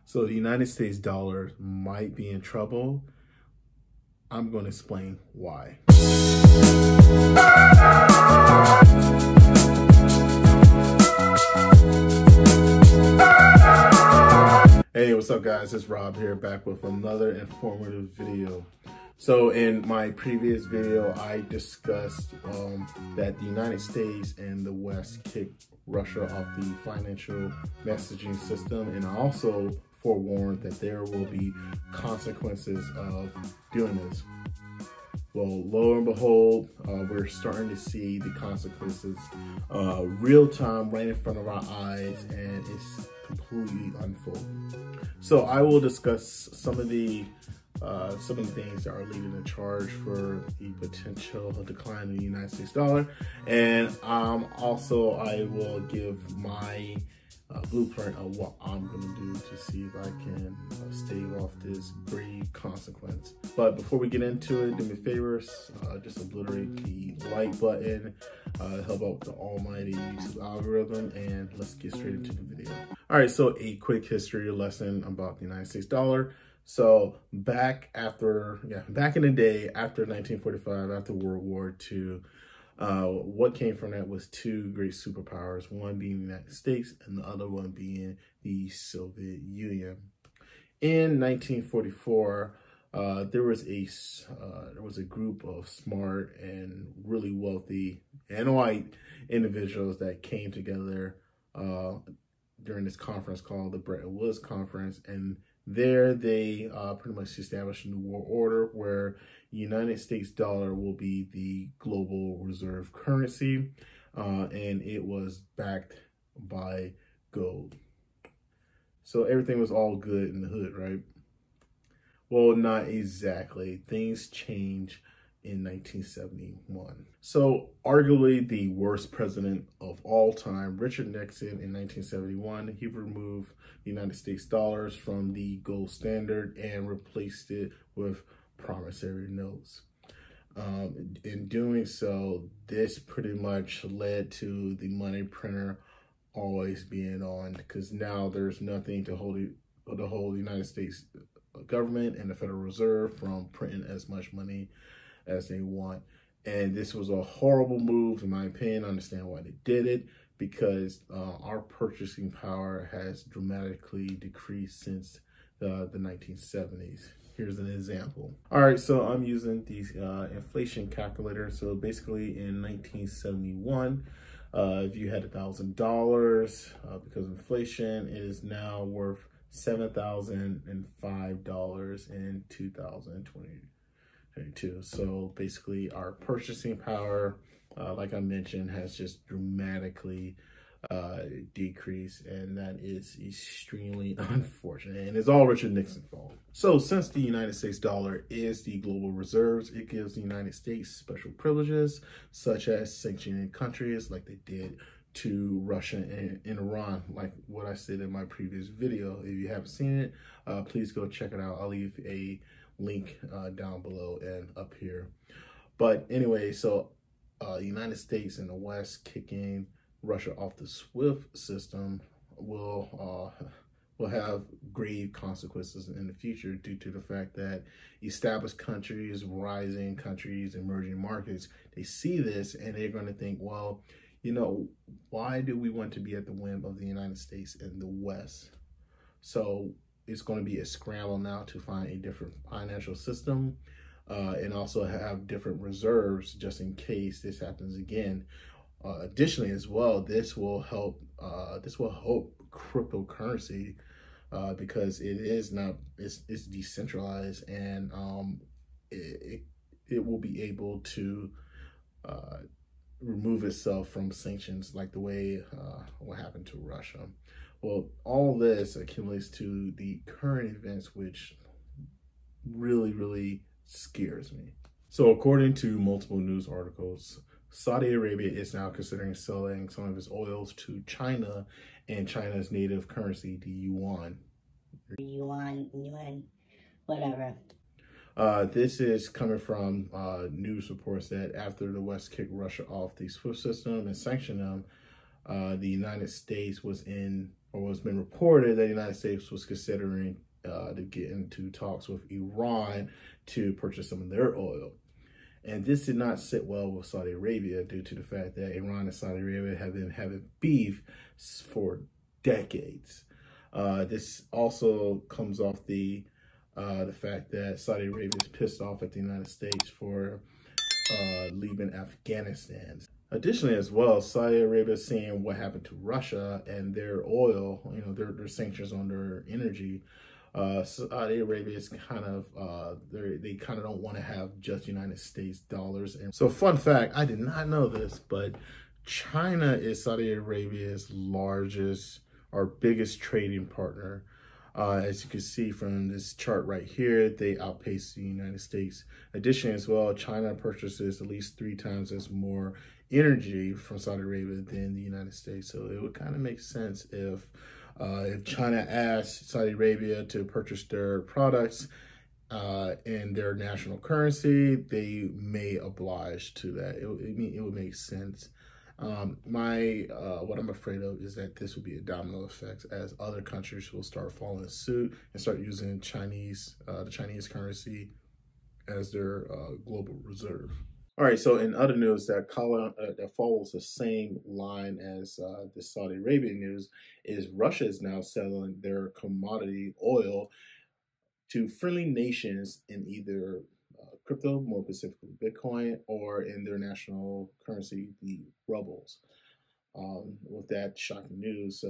So the United States dollar might be in trouble. I'm going to explain why. Hey, what's up guys? It's Rob here, back with another informative video. So in my previous video, I discussed that the United States and the West kicked Russia off the financial messaging system, and I also forewarned that there will be consequences of doing this. Well, lo and behold, we're starting to see the consequences real time right in front of our eyes, and it's completely unfolding. So I will discuss some of the things that are leading the charge for the potential decline in the United States dollar, and also I will give my blueprint of what I'm going to do to see if I can stave off this grave consequence. But before we get into it, do me a favor, just obliterate the like button, help out the almighty YouTube algorithm, and let's get straight into the video. All right, so a quick history lesson about the United States dollar. So back in the day, after 1945, after World War II, what came from that was two great superpowers, one being the United States and the other one being the Soviet Union. In 1944, there was a group of smart and really wealthy and white individuals that came together during this conference called the Bretton Woods Conference, and there they pretty much established a new world order where United States dollar will be the global reserve currency, and it was backed by gold. So everything was all good in the hood, right? Well, not exactly. Things changed in 1971. So arguably the worst president of all time, Richard Nixon, in 1971, he removed the United States dollars from the gold standard and replaced it with promissory notes. In doing so, this pretty much led to the money printer always being on, because now there's nothing to hold the United States government and the Federal Reserve from printing as much money as they want. And this was a horrible move, in my opinion. I understand why they did it, because our purchasing power has dramatically decreased since the 1970s. Here's an example. All right, so I'm using the inflation calculator. So basically in 1971, if you had $1,000 because of inflation, it is now worth $7,005 in 2022. So basically our purchasing power, like I mentioned, has just dramatically decreased, and that is extremely unfortunate, and it's all Richard Nixon's fault. So since the United States dollar is the global reserves, it gives the United States special privileges, such as sanctioning countries like they did to Russia and Iran, like what I said in my previous video. If you haven't seen it, please go check it out. I'll leave a link down below and up here. But anyway, so United States and the West kicking Russia off the SWIFT system will have grave consequences in the future, due to the fact that established countries, rising countries, emerging markets, they see this and they're going to think, well, you know, why do we want to be at the whim of the United States and the West? So it's going to be a scramble now to find a different financial system, and also have different reserves just in case this happens again. Additionally, as well, this will help cryptocurrency, because it's decentralized, and it will be able to remove itself from sanctions, like the way what happened to Russia. Well, all this accumulates to the current events, which really scares me. So according to multiple news articles, Saudi Arabia is now considering selling some of its oils to China in China's native currency, the yuan. Yuan, whatever. This is coming from news reports that after the West kicked Russia off the SWIFT system and sanctioned them, the United States was or it's been reported that the United States was considering to get into talks with Iran to purchase some of their oil. And this did not sit well with Saudi Arabia due to the fact that Iran and Saudi Arabia have been having beef for decades. This also comes off the fact that Saudi Arabia is pissed off at the United States for leaving Afghanistan. Additionally, as well, Saudi Arabia is seeing what happened to Russia and their oil, their sanctions on their energy. Saudi Arabia is kind of, they kind of don't want to have just United States dollars. And so, fun fact, I did not know this, but China is Saudi Arabia's largest or biggest trading partner. As you can see from this chart right here, they outpace the United States. Additionally, as well, China purchases at least 3 times as more energy from Saudi Arabia than the United States. So it would kind of make sense if China asked Saudi Arabia to purchase their products in their national currency, they may oblige to that. It would make sense. What I'm afraid of is that this will be a domino effect as other countries will start following suit and start using the Chinese currency as their global reserve. All right, so in other news that follows the same line as the Saudi Arabian news is Russia is now selling their commodity oil to friendly nations in either crypto, more specifically Bitcoin, or in their national currency, the rubles. With that shocking news,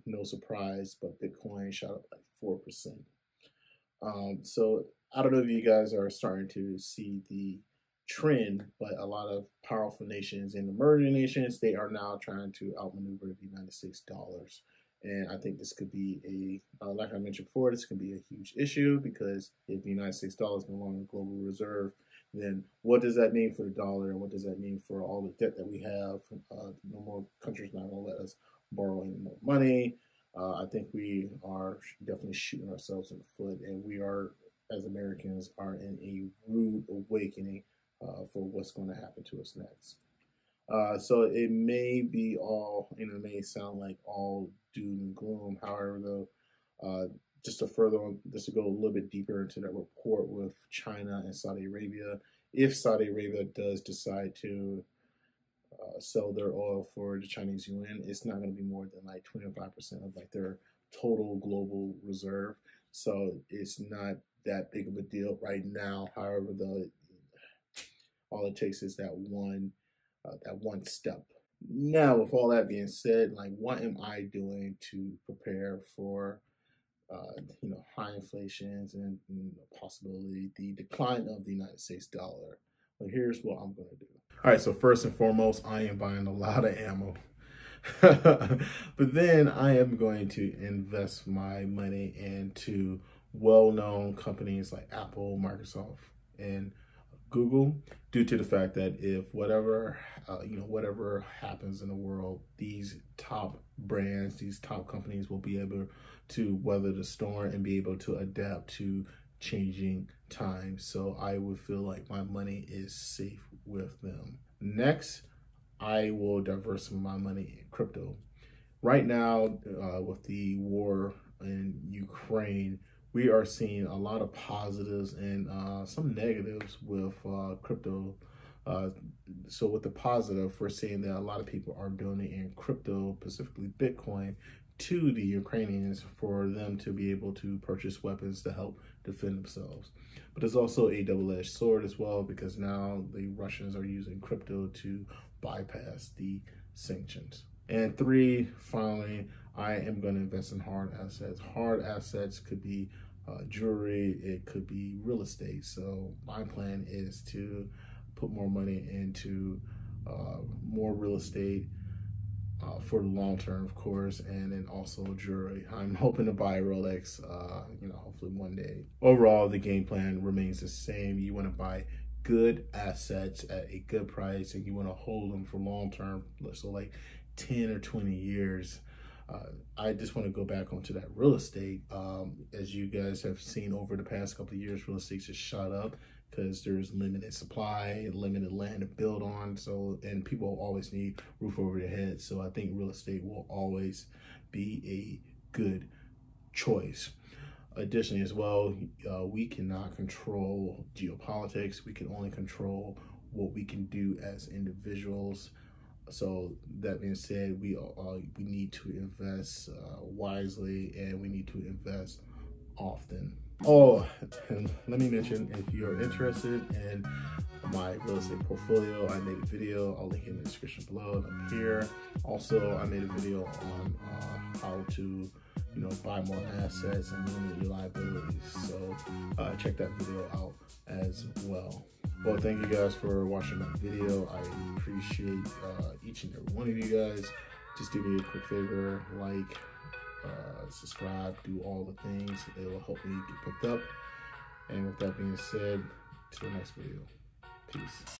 no surprise, but Bitcoin shot up like 4%. So I don't know if you guys are starting to see the trend, but a lot of powerful nations and emerging nations, they are now trying to outmaneuver the United States dollars. And I think this could be like I mentioned before, this could be a huge issue, because if the United States dollar is no longer the global reserve, then what does that mean for the dollar? And what does that mean for all the debt that we have? No more countries not going to let us borrow any more money. I think we are definitely shooting ourselves in the foot, and we are, as Americans, are in a rude awakening for what's going to happen to us next. So it may be all, it may sound like all doom and gloom. However, though, just to go a little bit deeper into that report with China and Saudi Arabia, if Saudi Arabia does decide to sell their oil for the Chinese yuan, it's not going to be more than like 25% of like their total global reserve. So it's not that big of a deal right now. However, though, all it takes is that one step. Now, with all that being said, like, what am I doing to prepare for high inflations and possibly the decline of the United States dollar? Well, here's what I'm going to do. All right, so first and foremost, I am buying a lot of ammo. But then I am going to invest my money into well-known companies like Apple, Microsoft, and Google, due to the fact that if whatever happens in the world, these top brands, these top companies will be able to weather the storm and be able to adapt to changing times. So I would feel like my money is safe with them. Next, I will diversify my money in crypto. Right now, with the war in Ukraine, we are seeing a lot of positives and some negatives with crypto. So with the positive, we're seeing that a lot of people are donating crypto, specifically Bitcoin, to the Ukrainians for them to be able to purchase weapons to help defend themselves. But there's also a double-edged sword as well, because now the Russians are using crypto to bypass the sanctions. And 3, finally, I am going to invest in hard assets. Hard assets could be jewelry, it could be real estate. So my plan is to put more money into more real estate for the long term, of course, and then also jewelry. I'm hoping to buy a Rolex, hopefully one day. Overall, the game plan remains the same. You want to buy good assets at a good price, and you want to hold them for long term, so like 10 or 20 years. I just want to go back onto that real estate. As you guys have seen over the past couple of years, real estate just shot up because there's limited supply, limited land to build on. So, and people always need roof over their head. So I think real estate will always be a good choice. Additionally, as well, we cannot control geopolitics. We can only control what we can do as individuals. So that being said, we need to invest wisely, and we need to invest often. Oh, and let me mention, if you're interested in my real estate portfolio, I made a video. I'll link it in the description below up here. Also, I made a video on how to buy more assets and limit your liabilities. So check that video out as well. Well, thank you guys for watching my video. I appreciate each and every one of you guys. Just do me a quick favor, like, subscribe, do all the things. It will help me get picked up. And with that being said, to the next video. Peace.